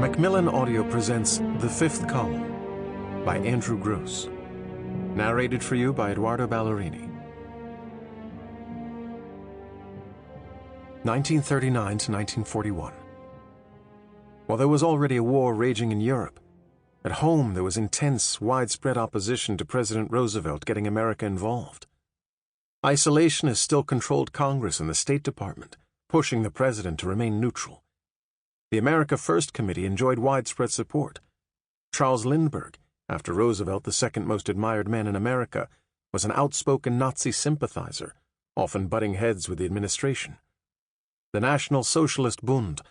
Macmillan Audio presents The Fifth Column by Andrew Gross. Narrated for you by Edoardo Ballerini. 1939 to 1941. While there was already a war raging in Europe, at home there was intense, widespread opposition to President Roosevelt getting America involved. Isolationists still controlled Congress and the State Department, pushing the president to remain neutral. The America First Committee enjoyed widespread support. Charles Lindbergh, after Roosevelt the second most admired man in America, was an outspoken Nazi sympathizer, often butting heads with the administration. The National Socialist Bund,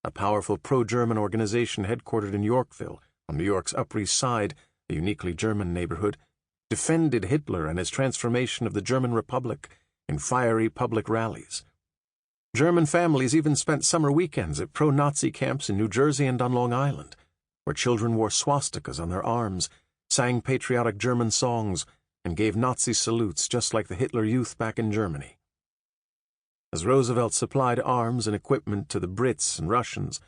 a powerful pro-German organization headquartered in Yorkville, on New York's Upper East Side, a uniquely German neighborhood, defended Hitler and his transformation of the German Republic in fiery public rallies. German families even spent summer weekends at pro-Nazi camps in New Jersey and on Long Island, where children wore swastikas on their arms, sang patriotic German songs, and gave Nazi salutes just like the Hitler Youth back in Germany. As Roosevelt supplied arms and equipment to the Brits and Russians,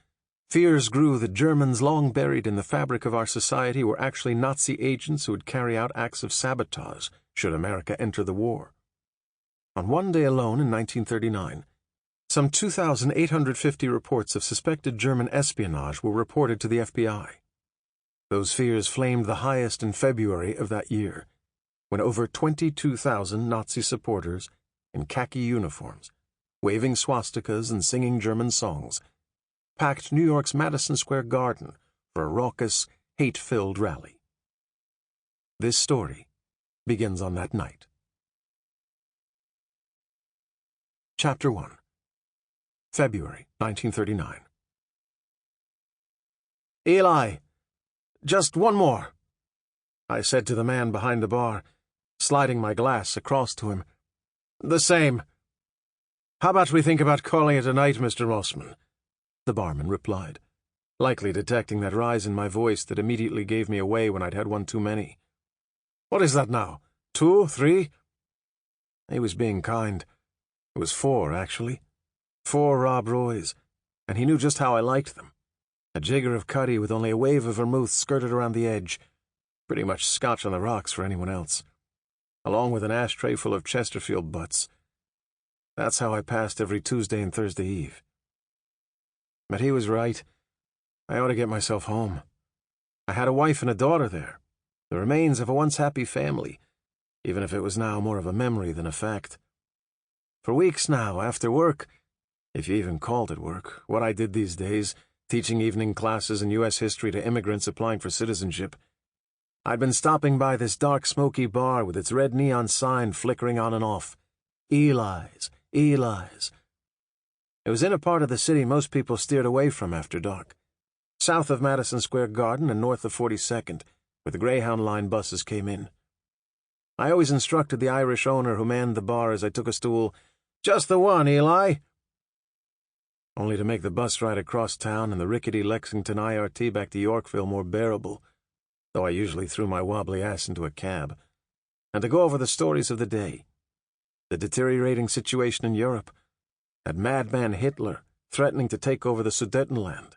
fears grew that Germans long buried in the fabric of our society were actually Nazi agents who would carry out acts of sabotage should America enter the war. On one day alone in 1939, some 2,850 reports of suspected German espionage were reported to the FBI. Those fears flamed the highest in February of that year, when over 22,000 Nazi supporters in khaki uniforms, waving swastikas and singing German songs, packed New York's Madison Square Garden for a raucous, hate-filled rally. This story begins on that night. Chapter 1. February 1939. "Eli, just one more," I said to the man behind the bar, sliding my glass across to him. "The same. How about we think about calling it a night, Mr. Mossman?" the barman replied, likely detecting that rise in my voice that immediately gave me away when I'd had one too many. "What is that now? 2, 3? He was being kind. It was 4, actually. 4 Rob Roys, and he knew just how I liked them. A jigger of cuddy with only a wave of vermouth skirted around the edge, pretty much scotch on the rocks for anyone else, along with an ashtray full of Chesterfield butts. That's how I passed every Tuesday and Thursday Eve. But he was right. I ought to get myself home. I had a wife and a daughter there, the remains of a once happy family, even if it was now more of a memory than a fact. For weeks now, after work, if you even called it work, what I did these days, teaching evening classes in U.S. history to immigrants applying for citizenship, I'd been stopping by this dark, smoky bar with its red neon sign flickering on and off. Eli's, Eli's. It was in a part of the city most people steered away from after dark, south of Madison Square Garden and north of 42nd, where the Greyhound Line buses came in. I always instructed the Irish owner who manned the bar as I took a stool, "Just the one, Eli," only to make the bus ride across town and the rickety Lexington IRT back to Yorkville more bearable, though I usually threw my wobbly ass into a cab, and to go over the stories of the day. The deteriorating situation in Europe, that madman Hitler threatening to take over the Sudetenland,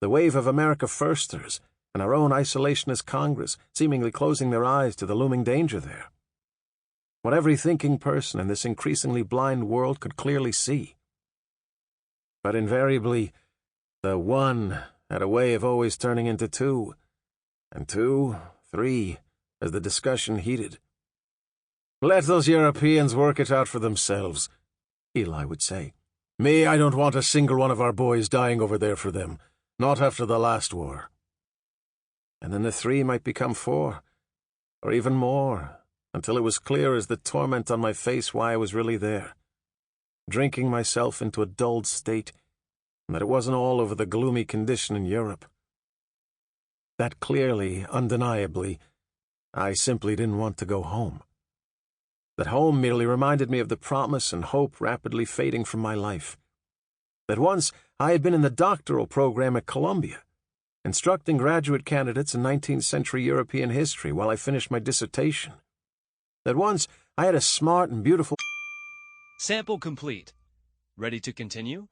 the wave of America Firsters, and our own isolationist Congress seemingly closing their eyes to the looming danger there. What every thinking person in this increasingly blind world could clearly see. But invariably, the one had a way of always turning into 2, and 2, 3, as the discussion heated. "Let those Europeans work it out for themselves," Eli would say. "Me, I don't want a single one of our boys dying over there for them, not after the last war." And then the 3 might become 4, or even more, until it was clear as the torment on my face why I was really there, drinking myself into a dulled state, and that it wasn't all over the gloomy condition in Europe. That clearly, undeniably, I simply didn't want to go home. That home merely reminded me of the promise and hope rapidly fading from my life. That once I had been in the doctoral program at Columbia, instructing graduate candidates in 19th century European history while I finished my dissertation. That once I had a smart and beautiful... Sample complete. Ready to continue?